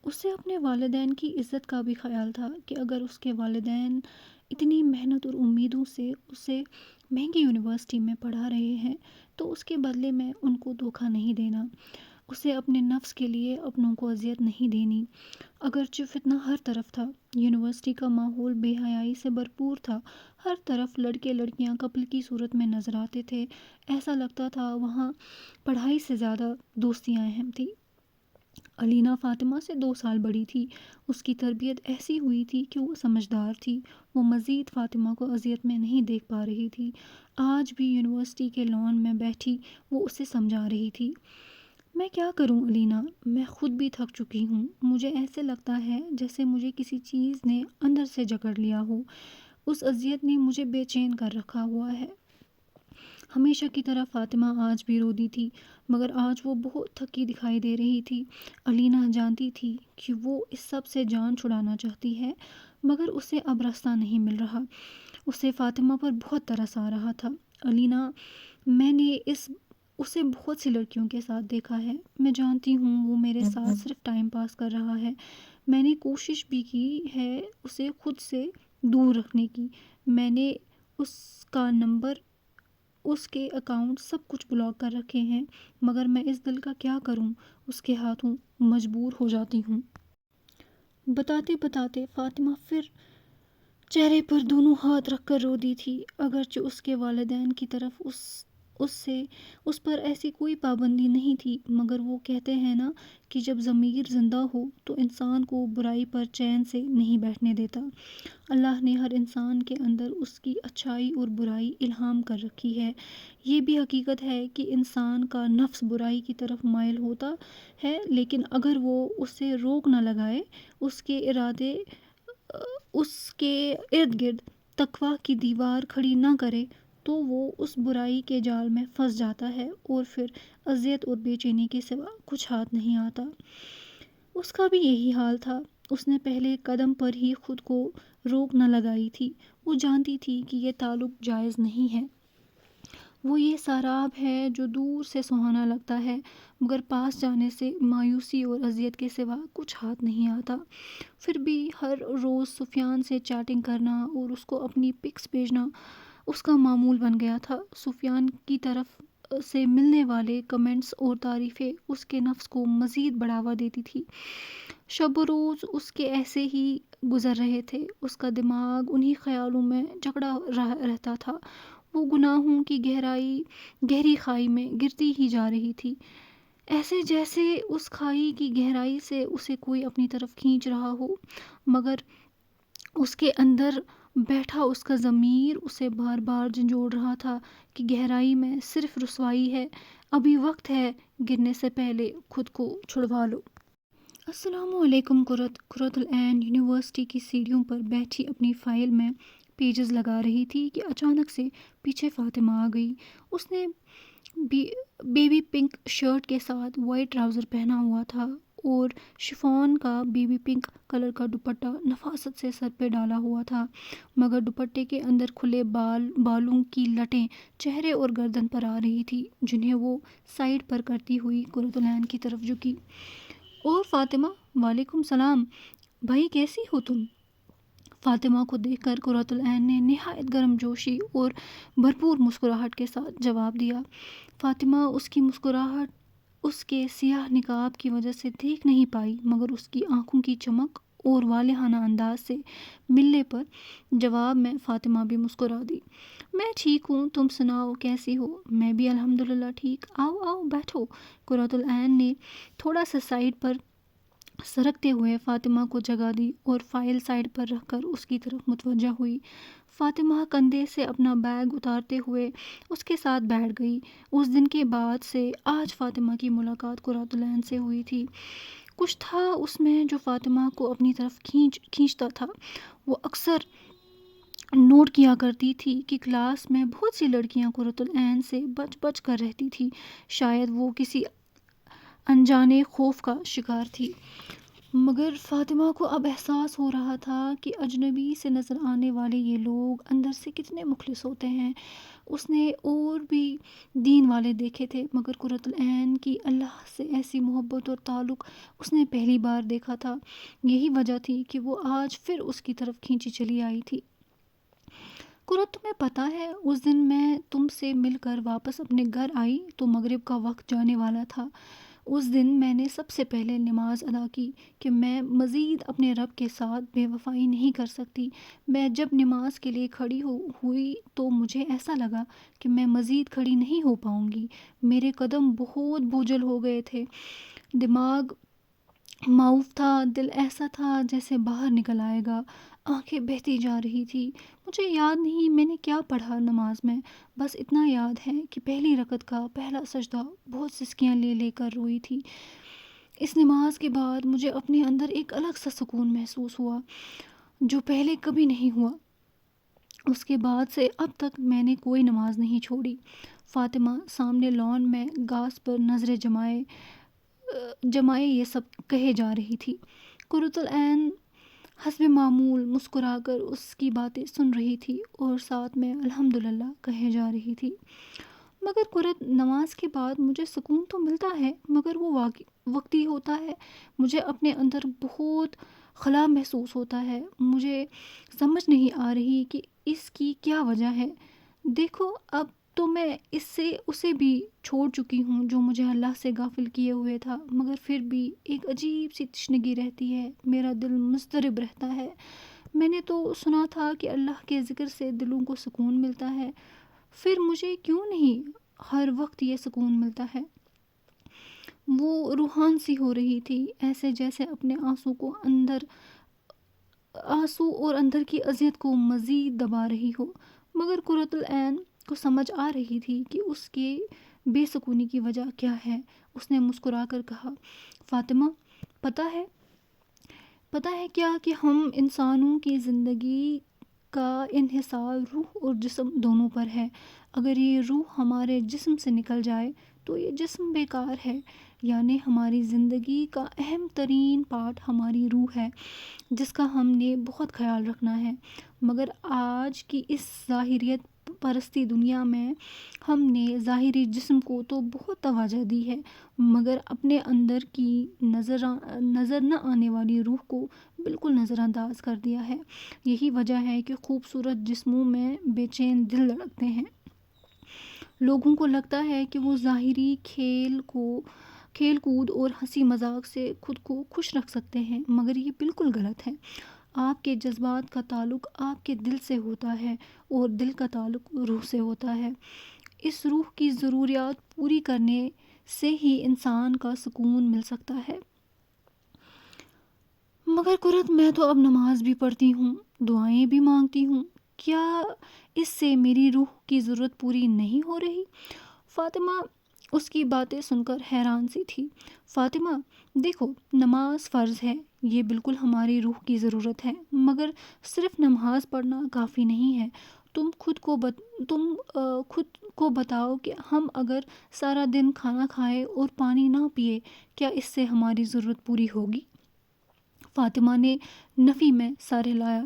اسے اپنے والدین کی عزت کا بھی خیال تھا کہ اگر اس کے والدین اتنی محنت اور امیدوں سے اسے مہنگی یونیورسٹی میں پڑھا رہے ہیں تو اس کے بدلے میں ان کو دھوکہ نہیں دینا، اسے اپنے نفس کے لیے اپنوں کو اذیت نہیں دینی۔ اگرچہ فتنہ ہر طرف تھا، یونیورسٹی کا ماحول بے حیائی سے بھرپور تھا، ہر طرف لڑکے لڑکیاں کپل کی صورت میں نظر آتے تھے، ایسا لگتا تھا وہاں پڑھائی سے زیادہ دوستیاں اہم تھیں۔ علینا فاطمہ سے 2 سال بڑی تھی، اس کی تربیت ایسی ہوئی تھی کہ وہ سمجھدار تھی، وہ مزید فاطمہ کو اذیت میں نہیں دیکھ پا رہی تھی۔ آج بھی یونیورسٹی کے لان میں بیٹھی وہ اسے سمجھا رہی تھی، میں کیا کروں علینا، میں خود بھی تھک چکی ہوں، مجھے ایسے لگتا ہے جیسے مجھے کسی چیز نے اندر سے جکڑ لیا ہو، اس اذیت نے مجھے بے چین کر رکھا ہوا ہے۔ ہمیشہ کی طرح فاطمہ آج بھی روتی تھی، مگر آج وہ بہت تھکی دکھائی دے رہی تھی۔ علینا جانتی تھی کہ وہ اس سب سے جان چھڑانا چاہتی ہے، مگر اسے اب راستہ نہیں مل رہا، اسے فاطمہ پر بہت ترس آ رہا تھا۔ علینا، میں نے اسے بہت سی لڑکیوں کے ساتھ دیکھا ہے، میں جانتی ہوں وہ میرے ساتھ صرف ٹائم پاس کر رہا ہے، میں نے کوشش بھی کی ہے اسے خود سے دور رکھنے کی، میں نے اس کا نمبر، اس کے اکاؤنٹ سب کچھ بلاک کر رکھے ہیں، مگر میں اس دل کا کیا کروں، اس کے ہاتھوں مجبور ہو جاتی ہوں۔ بتاتے بتاتے فاطمہ پھر چہرے پر دونوں ہاتھ رکھ کر رو دی تھی۔ اگرچہ اس کے والدین کی طرف اس پر ایسی کوئی پابندی نہیں تھی، مگر وہ کہتے ہیں نا کہ جب ضمیر زندہ ہو تو انسان کو برائی پر چین سے نہیں بیٹھنے دیتا۔ اللہ نے ہر انسان کے اندر اس کی اچھائی اور برائی الہام کر رکھی ہے۔ یہ بھی حقیقت ہے کہ انسان کا نفس برائی کی طرف مائل ہوتا ہے، لیکن اگر وہ اسے روک نہ لگائے، اس کے ارد گرد تقویٰ کی دیوار کھڑی نہ کرے، تو وہ اس برائی کے جال میں پھنس جاتا ہے اور پھر اذیت اور بے چینی کے سوا کچھ ہاتھ نہیں آتا۔ اس کا بھی یہی حال تھا، اس نے پہلے قدم پر ہی خود کو روک نہ لگائی تھی، وہ جانتی تھی کہ یہ تعلق جائز نہیں ہے، وہ یہ سراب ہے جو دور سے سہانا لگتا ہے مگر پاس جانے سے مایوسی اور اذیت کے سوا کچھ ہاتھ نہیں آتا۔ پھر بھی ہر روز سفیان سے چیٹنگ کرنا اور اس کو اپنی پکس بھیجنا اس کا معمول بن گیا تھا۔ سفیان کی طرف سے ملنے والے کمنٹس اور تعریفیں اس کے نفس کو مزید بڑھاوا دیتی تھی۔ شب و روز اس کے ایسے ہی گزر رہے تھے، اس کا دماغ انہی خیالوں میں جکڑا رہتا تھا، وہ گناہوں کی گہری کھائی میں گرتی ہی جا رہی تھی، ایسے جیسے اس کھائی کی گہرائی سے اسے کوئی اپنی طرف کھینچ رہا ہو، مگر اس کے اندر بیٹھا اس کا ضمیر اسے بار بار جھنجھوڑ رہا تھا کہ گہرائی میں صرف رسوائی ہے، ابھی وقت ہے، گرنے سے پہلے خود کو چھڑوا لو۔ السلام علیکم قرۃ العین یونیورسٹی کی سیڑھیوں پر بیٹھی اپنی فائل میں پیجز لگا رہی تھی کہ اچانک سے پیچھے فاطمہ آ گئی۔ اس نے بیبی پنک شرٹ کے ساتھ وائٹ ٹراؤزر پہنا ہوا تھا اور شفون کا بیبی پنک کلر کا دوپٹہ نفاست سے سر پہ ڈالا ہوا تھا، مگر دوپٹے کے اندر کھلے بالوں کی لٹیں چہرے اور گردن پر آ رہی تھی، جنہیں وہ سائیڈ پر کرتی ہوئی قرۃ العین کی طرف جھکی۔ اور فاطمہ، وعلیکم السلام بھائی، کیسی ہو تم؟ فاطمہ کو دیکھ کر قرۃ العین نے نہایت گرم جوشی اور بھرپور مسکراہٹ کے ساتھ جواب دیا۔ فاطمہ اس کی مسکراہٹ اس کے سیاہ نقاب کی وجہ سے دیکھ نہیں پائی، مگر اس کی آنکھوں کی چمک اور والہانہ انداز سے ملنے پر جواب میں فاطمہ بھی مسکرا دی۔ میں ٹھیک ہوں، تم سناؤ کیسی ہو؟ میں بھی الحمدللہ ٹھیک، آؤ آؤ بیٹھو۔ قرۃ العین نے تھوڑا سا سائیڈ پر سرکتے ہوئے فاطمہ کو جگہ دی اور فائل سائیڈ پر رکھ کر اس کی طرف متوجہ ہوئی۔ فاطمہ کندھے سے اپنا بیگ اتارتے ہوئے اس کے ساتھ بیٹھ گئی۔ اس دن کے بعد سے آج فاطمہ کی ملاقات قرۃ العین سے ہوئی تھی۔ کچھ تھا اس میں جو فاطمہ کو اپنی طرف کھینچتا تھا۔ وہ اکثر نوٹ کیا کرتی تھی کہ کلاس میں بہت سی لڑکیاں قرۃ العین سے بچ کر رہتی تھی، شاید وہ کسی انجانے خوف کا شکار تھی۔ مگر فاطمہ کو اب احساس ہو رہا تھا کہ اجنبی سے نظر آنے والے یہ لوگ اندر سے کتنے مخلص ہوتے ہیں۔ اس نے اور بھی دین والے دیکھے تھے، مگر قرۃ العین کی اللہ سے ایسی محبت اور تعلق اس نے پہلی بار دیکھا تھا۔ یہی وجہ تھی کہ وہ آج پھر اس کی طرف کھینچی چلی آئی تھی۔ قرۃ، تمہیں پتہ ہے اس دن میں تم سے مل کر واپس اپنے گھر آئی تو مغرب کا وقت جانے والا تھا۔ اس دن میں نے سب سے پہلے نماز ادا کی کہ میں مزید اپنے رب کے ساتھ بے وفائی نہیں کر سکتی۔ میں جب نماز کے لیے کھڑی ہوئی تو مجھے ایسا لگا کہ میں مزید کھڑی نہیں ہو پاؤں گی۔ میرے قدم بہت بوجھل ہو گئے تھے، دماغ معوف تھا، دل ایسا تھا جیسے باہر نکل آئے گا، آنکھیں بہتی جا رہی تھی۔ مجھے یاد نہیں میں نے کیا پڑھا نماز میں، بس اتنا یاد ہے کہ پہلی رکعت کا پہلا سجدہ بہت سسکیاں لے لے کر روئی تھی۔ اس نماز کے بعد مجھے اپنے اندر ایک الگ سا سکون محسوس ہوا جو پہلے کبھی نہیں ہوا۔ اس کے بعد سے اب تک میں نے کوئی نماز نہیں چھوڑی۔ فاطمہ سامنے لان میں گھاس پر نظریں جمائے یہ سب کہے جا رہی تھی۔ قرۃ العین حسب معمول مسکرا کر اس کی باتیں سن رہی تھی اور ساتھ میں الحمدللہ کہے جا رہی تھی۔ مگر قرۃ، نماز کے بعد مجھے سکون تو ملتا ہے، مگر وہ وقتی ہوتا ہے۔ مجھے اپنے اندر بہت خلا محسوس ہوتا ہے۔ مجھے سمجھ نہیں آ رہی کہ اس کی کیا وجہ ہے۔ دیکھو، اب تو میں اسے بھی چھوڑ چکی ہوں جو مجھے اللہ سے غافل کیے ہوئے تھا، مگر پھر بھی ایک عجیب سی تشنگی رہتی ہے، میرا دل مضطرب رہتا ہے۔ میں نے تو سنا تھا کہ اللہ کے ذکر سے دلوں کو سکون ملتا ہے، پھر مجھے کیوں نہیں ہر وقت یہ سکون ملتا ہے؟ وہ روحان سی ہو رہی تھی، ایسے جیسے اپنے آنسو اور اندر کی اذیت کو مزید دبا رہی ہو۔ مگر قرۃ العین کو سمجھ آ رہی تھی کہ اس کے بے سکونی کی وجہ کیا ہے۔ اس نے مسکرا کر کہا، فاطمہ، پتہ ہے کیا کہ ہم انسانوں کی زندگی کا انحصار روح اور جسم دونوں پر ہے۔ اگر یہ روح ہمارے جسم سے نکل جائے تو یہ جسم بیکار ہے۔ یعنی ہماری زندگی کا اہم ترین پارٹ ہماری روح ہے، جس کا ہم نے بہت خیال رکھنا ہے۔ مگر آج کی اس ظاہریت پرستی دنیا میں ہم نے ظاہری جسم کو تو بہت توجہ دی ہے، مگر اپنے اندر کی نظر نہ آنے والی روح کو بالکل نظر انداز کر دیا ہے۔ یہی وجہ ہے کہ خوبصورت جسموں میں بے چین دل دھڑکتے ہیں۔ لوگوں کو لگتا ہے کہ وہ ظاہری کھیل کود اور ہنسی مذاق سے خود کو خوش رکھ سکتے ہیں، مگر یہ بالکل غلط ہے۔ آپ کے جذبات کا تعلق آپ کے دل سے ہوتا ہے اور دل کا تعلق روح سے ہوتا ہے۔ اس روح کی ضروریات پوری کرنے سے ہی انسان کا سکون مل سکتا ہے۔ مگر قرۃ، میں تو اب نماز بھی پڑھتی ہوں، دعائیں بھی مانگتی ہوں، کیا اس سے میری روح کی ضرورت پوری نہیں ہو رہی؟ فاطمہ اس کی باتیں سن کر حیران سی تھی۔ فاطمہ، دیکھو، نماز فرض ہے، یہ بالکل ہماری روح کی ضرورت ہے، مگر صرف نماز پڑھنا کافی نہیں ہے۔ تم خود کو بتاؤ کہ ہم اگر سارا دن کھانا کھائے اور پانی نہ پیے، کیا اس سے ہماری ضرورت پوری ہوگی؟ فاطمہ نے نفی میں سر ہلایا۔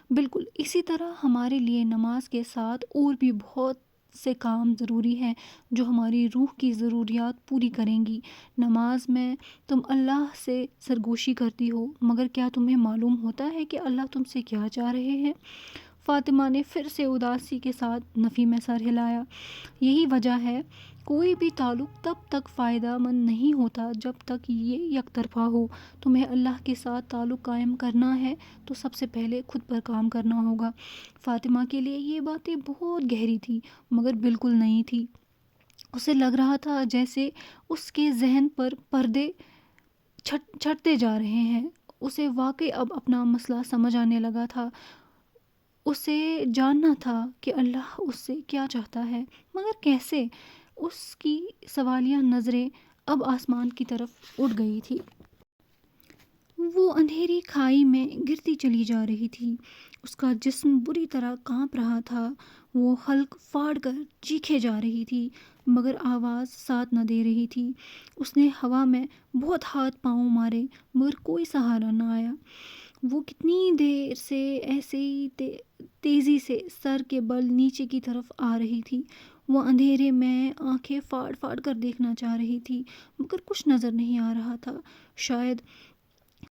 بالکل اسی طرح ہمارے لیے نماز کے ساتھ اور بھی بہت سے کام ضروری ہیں جو ہماری روح کی ضروریات پوری کریں گی۔ نماز میں تم اللہ سے سرگوشی کرتی ہو، مگر کیا تمہیں معلوم ہوتا ہے کہ اللہ تم سے کیا چاہ رہے ہیں؟ فاطمہ نے پھر سے اداسی کے ساتھ نفی میں سر ہلایا۔ یہی وجہ ہے کوئی بھی تعلق تب تک فائدہ مند نہیں ہوتا جب تک یہ یک طرفہ ہو۔ تمہیں اللہ کے ساتھ تعلق قائم کرنا ہے تو سب سے پہلے خود پر کام کرنا ہوگا۔ فاطمہ کے لیے یہ باتیں بہت گہری تھی، مگر بالکل نئی تھی۔ اسے لگ رہا تھا جیسے اس کے ذہن پر پردے چھٹتے جا رہے ہیں۔ اسے واقعی اب اپنا مسئلہ سمجھ آنے لگا تھا۔ اسے جاننا تھا کہ اللہ اس سے کیا چاہتا ہے، مگر کیسے؟ اس کی سوالیہ نظریں اب آسمان کی طرف اٹھ گئی تھی۔ وہ اندھیری کھائی میں گرتی چلی جا رہی تھی۔ اس کا جسم بری طرح کانپ رہا تھا۔ وہ حلق پھاڑ کر چیخے جا رہی تھی مگر آواز ساتھ نہ دے رہی تھی۔ اس نے ہوا میں بہت ہاتھ پاؤں مارے مگر کوئی سہارا نہ آیا۔ وہ کتنی دیر سے ایسے ہی تیزی سے سر کے بل نیچے کی طرف آ رہی تھی۔ وہ اندھیرے میں آنکھیں پھاڑ پھاڑ کر دیکھنا چاہ رہی تھی مگر کچھ نظر نہیں آ رہا تھا۔ شاید